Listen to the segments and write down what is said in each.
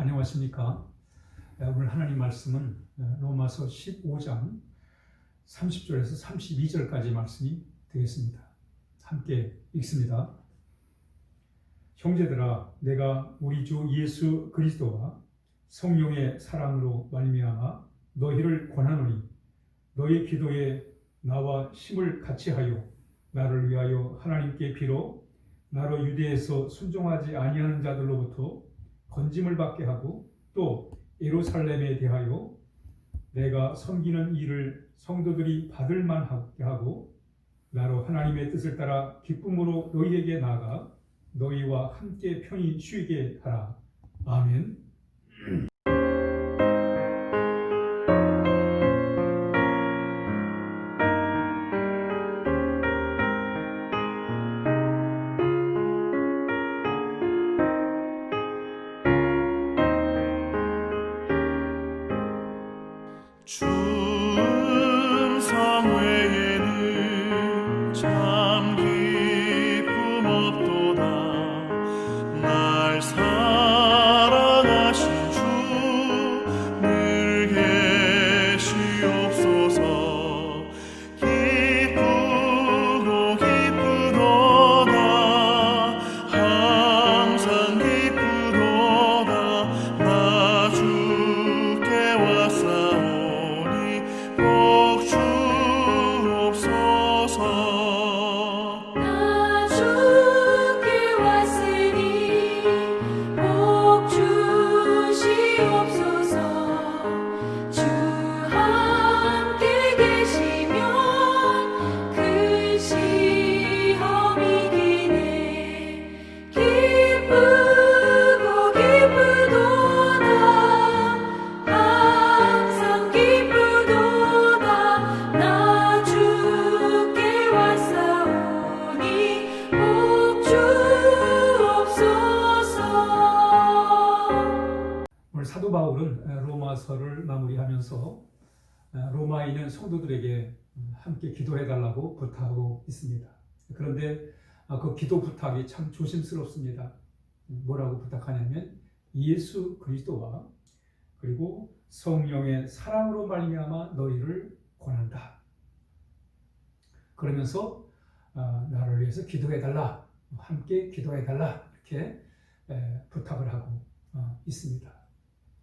안녕하십니까? 오늘 하나님 말씀은 로마서 15장 30절에서 32절까지 말씀이 되겠습니다. 함께 읽습니다. 형제들아, 내가 우리 주 예수 그리스도와 성령의 사랑으로 말미암아 너희를 권하노니 너희 기도에 나와 힘을 같이하여 나를 위하여 하나님께 비로 나로 유대에서 순종하지 아니하는 자들로부터 건짐을 받게 하고 또 예루살렘에 대하여 내가 섬기는 일을 성도들이 받을 만하게 하고 나로 하나님의 뜻을 따라 기쁨으로 너희에게 나아가 너희와 함께 편히 쉬게 하라. 아멘. 충성 외에는 참 기쁨 없도다. 날 사랑하신 주 늘 계시옵소서. 기쁘고 기쁘도다. 항상 기쁘도다. 나 주께 왔사오니 복 주옵소서. 나 주께 왔으니 복 주시옵소서. 주 함께 계시면 큰 시험이 기네. 기쁘고 기쁘도다. 항상 기쁘도다. 나 주께 왔사오니 복 주옵소서. 오늘 사도 바울은 로마서를 마무리하면서 로마에 있는 성도들에게 함께 기도해달라고 부탁하고 있습니다. 그런데 그 기도 부탁이 참 조심스럽습니다. 뭐라고 부탁하냐면 예수 그리스도와 그리고 성령의 사랑으로 말미암아 너희를 권한다. 그러면서 나를 위해서 기도해달라, 함께 기도해달라 이렇게 부탁을 하고 있습니다.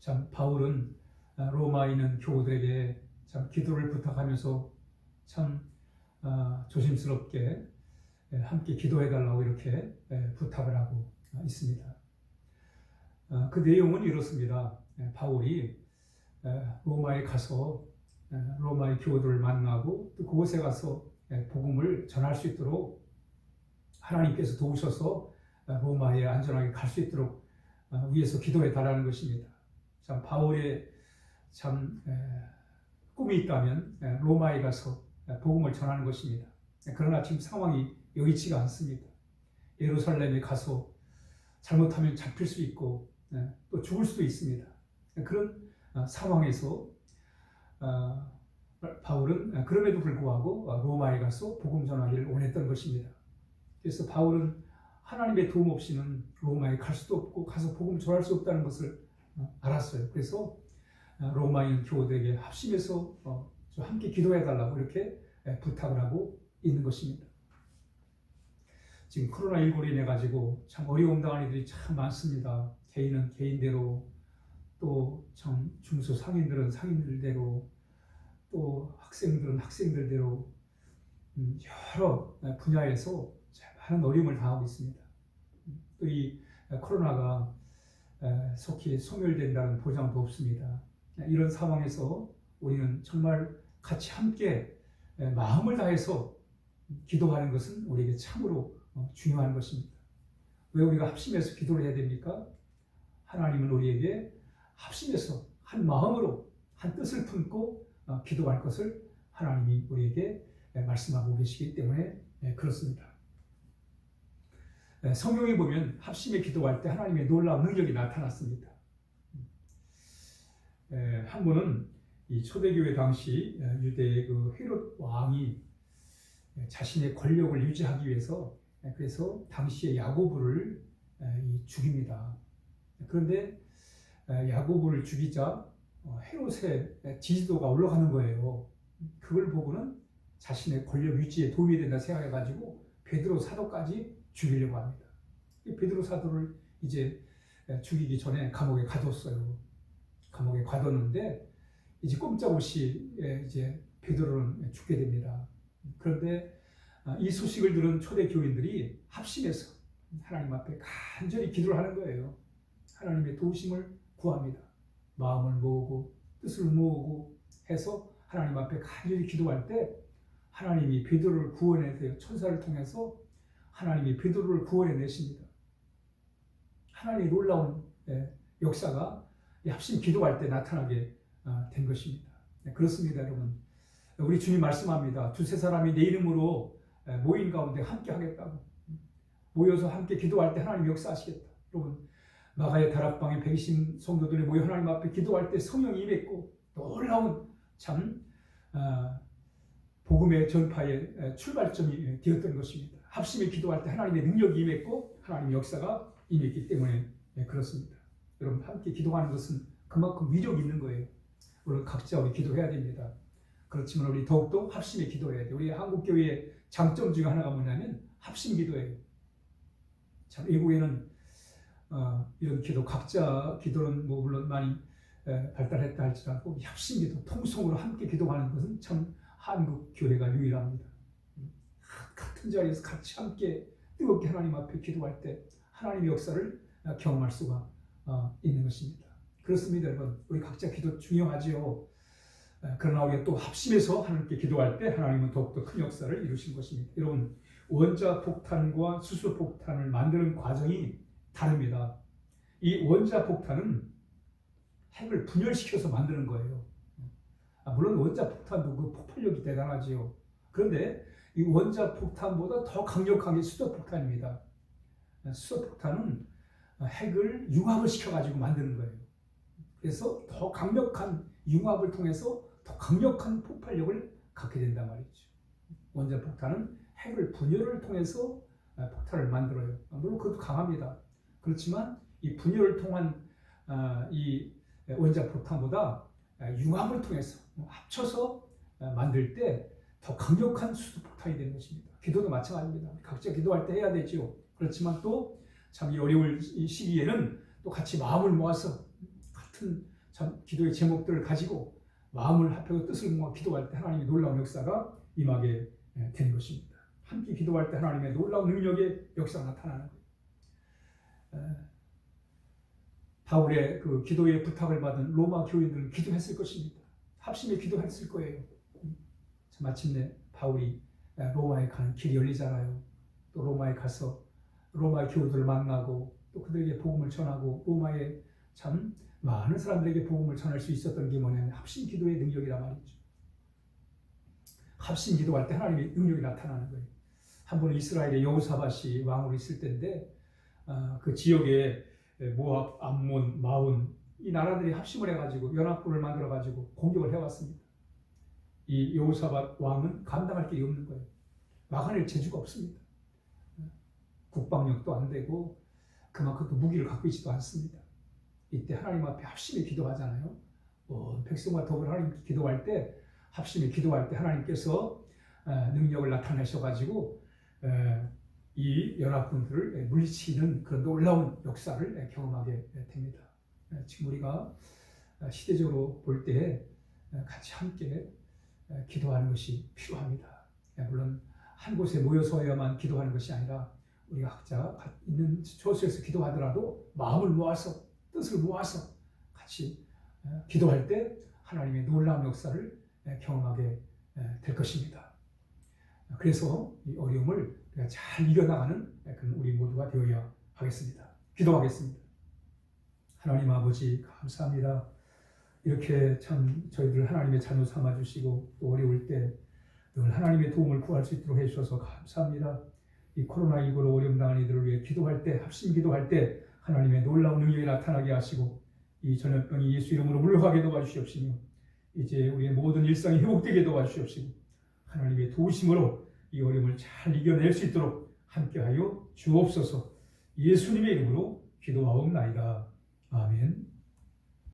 참 바울은 로마에 있는 교우들에게 참 기도를 부탁하면서 참 조심스럽게 함께 기도해달라고 이렇게 부탁을 하고 있습니다. 그 내용은 이렇습니다. 바울이 로마에 가서 로마의 교우들을 만나고 또 그곳에 가서 복음을 전할 수 있도록 하나님께서 도우셔서 로마에 안전하게 갈 수 있도록 위에서 기도해 달라는 것입니다. 참 바울의 참 꿈이 있다면 로마에 가서 복음을 전하는 것입니다. 그러나 지금 상황이 여의치가 않습니다. 예루살렘에 가서 잘못하면 잡힐 수 있고 또 죽을 수도 있습니다. 그런 상황에서 바울은 그럼에도 불구하고 로마에 가서 복음 전하기를 원했던 것입니다. 그래서 바울은 하나님의 도움 없이는 로마에 갈 수도 없고 가서 복음 전할 수 없다는 것을 알았어요. 그래서 로마인 교우들에게 합심해서 함께 기도해달라고 이렇게 부탁을 하고 있는 것입니다. 지금 코로나19로 인해 가지고 참 어려움 당하는 이들이 참 많습니다. 개인은 개인대로, 또 참 중소 상인들은 상인들대로, 또 학생들은 학생들대로 여러 분야에서 많은 어려움을 당하고 있습니다. 또 이 코로나가 속히 소멸된다는 보장도 없습니다. 이런 상황에서 우리는 정말 같이 함께 마음을 다해서 기도하는 것은 우리에게 참으로 중요한 것입니다. 왜 우리가 합심해서 기도를 해야 됩니까? 하나님은 우리에게 합심해서 한 마음으로 한 뜻을 품고 기도할 것을 하나님이 우리에게 말씀하고 계시기 때문에 그렇습니다. 성경에 보면 합심에 기도할 때 하나님의 놀라운 능력이 나타났습니다. 한 번은 이 초대교회 당시 유대의 그 헤롯 왕이 자신의 권력을 유지하기 위해서 그래서 당시에 야고보를 죽입니다. 그런데 야고보를 죽이자 헤롯의 지지도가 올라가는 거예요. 그걸 보고는 자신의 권력 유지에 도움이 된다 생각해가지고 베드로 사도까지 죽이려고 합니다. 이 베드로 사도를 이제 죽이기 전에 감옥에 가뒀어요. 감옥에 가뒀는데 이제 꼼짝없이 이제 베드로는 죽게 됩니다. 그런데 이 소식을 들은 초대 교인들이 합심해서 하나님 앞에 간절히 기도를 하는 거예요. 하나님의 도우심을 구합니다. 마음을 모으고 뜻을 모으고 해서 하나님 앞에 간절히 기도할 때 하나님이 베드로를 구원해내세요. 천사를 통해서 하나님이 베드로를 구원해내십니다. 하나님의 놀라운 역사가 합심 기도할 때 나타나게 된 것입니다. 그렇습니다, 여러분. 우리 주님 말씀합니다. 두세 사람이 내 이름으로 모인 가운데 함께 하겠다고. 모여서 함께 기도할 때 하나님 역사하시겠다. 여러분, 마가의 다락방에 120 성도들이 모여 하나님 앞에 기도할 때 성령이 임했고 놀라운 참 복음의 전파의 출발점이 되었던 것입니다. 합심에 기도할 때 하나님의 능력이 임했고 하나님의 역사가 임했기 때문에 그렇습니다. 여러분, 함께 기도하는 것은 그만큼 위력이 있는 거예요. 물론 각자 우리 기도해야 됩니다. 그렇지만 우리 더욱더 합심에 기도해야 돼요. 우리 한국교회의 장점 중에 하나가 뭐냐면 합심 기도예요. 참 외국에는 이런 기도, 각자 기도는 뭐 물론 많이 발달했다 할지라도 합심 기도, 통성으로 함께 기도하는 것은 참 한국 교회가 유일합니다. 같은 자리에서 같이 함께 뜨겁게 하나님 앞에 기도할 때 하나님의 역사를 경험할 수가 있는 것입니다. 그렇습니다, 여러분. 우리 각자 기도 중요하지요. 그러나 우리가 또 합심해서 하나님께 기도할 때 하나님은 더욱더 큰 역사를 이루신 것입니다. 여러분, 원자폭탄과 수소폭탄을 만드는 과정이 다릅니다. 이 원자폭탄은 핵을 분열시켜서 만드는 거예요. 물론 원자폭탄도 그 폭발력이 대단하지요. 그런데 이 원자폭탄보다 더 강력한 게 수소폭탄입니다. 수소폭탄은 핵을 융합을 시켜가지고 만드는 거예요. 그래서 더 강력한 융합을 통해서 더 강력한 폭발력을 갖게 된단 말이죠. 원자폭탄은 핵을 분열을 통해서 폭탄을 만들어요. 물론 그것도 강합니다. 그렇지만 이 분열을 통한 이 원자폭탄보다 융합을 통해서 합쳐서 만들 때 더 강력한 수소폭탄이 되는 것입니다. 기도도 마찬가지입니다. 각자 기도할 때 해야 되죠. 그렇지만 또 참 이 어려울 이 시기에는 또 같이 마음을 모아서 같은 참 기도의 제목들을 가지고 마음을 합하고 뜻을 모아 기도할 때 하나님의 놀라운 역사가 임하게 된 것입니다. 함께 기도할 때 하나님의 놀라운 능력의 역사가 나타나는 거예요. 바울의 그 기도의 부탁을 받은 로마 교인들은 기도했을 것입니다. 합심에 기도했을 거예요. 마침내 바울이 로마에 가는 길이 열리잖아요. 또 로마에 가서 로마의 교우들을 만나고 또 그들에게 복음을 전하고 로마에 참 많은 사람들에게 복음을 전할 수 있었던 게 뭐냐면 합심 기도의 능력이란 말이죠. 합심 기도할 때 하나님의 능력이 나타나는 거예요. 한 번은 이스라엘의 여호사밧이 왕으로 있을 때인데 그 지역에 모압, 암몬, 마온 이 나라들이 합심을 해가지고 연합군을 만들어가지고 공격을 해왔습니다. 이 여호사밧 왕은 감당할 길이 없는 거예요. 막아낼 재주가 없습니다. 국방력도 안 되고 그만큼 또 무기를 갖고 있지도 않습니다. 이때 하나님 앞에 합심에 기도하잖아요. 백성과 더불어 하나님께 기도할 때 합심에 기도할 때 하나님께서 능력을 나타내셔가지고 이 연합군들을 물리치는 그런 놀라운 역사를 경험하게 됩니다. 지금 우리가 시대적으로 볼 때 같이 함께 기도하는 것이 필요합니다. 물론 한 곳에 모여서야만 기도하는 것이 아니라 우리가 각자 있는 처소에서 기도하더라도 마음을 모아서 뜻을 모아서 같이 기도할 때 하나님의 놀라운 역사를 경험하게 될 것입니다. 그래서 이 어려움을 우리가 잘 이겨나가는 그런 우리 모두가 되어야 하겠습니다. 기도하겠습니다. 하나님 아버지 감사합니다. 이렇게 참 저희들 하나님의 자녀 삼아주시고 또 어려울 때 늘 하나님의 도움을 구할 수 있도록 해주셔서 감사합니다. 이 코로나19로 어려움 당한 이들을 위해 기도할 때 합심 기도할 때 하나님의 놀라운 능력이 나타나게 하시고 이 전염병이 예수 이름으로 물러가게 도와주시옵시며 이제 우리의 모든 일상이 회복되게 도와주시옵시고 하나님의 도우심으로 이 어려움을 잘 이겨낼 수 있도록 함께하여 주옵소서. 예수님의 이름으로 기도하옵나이다. 아멘.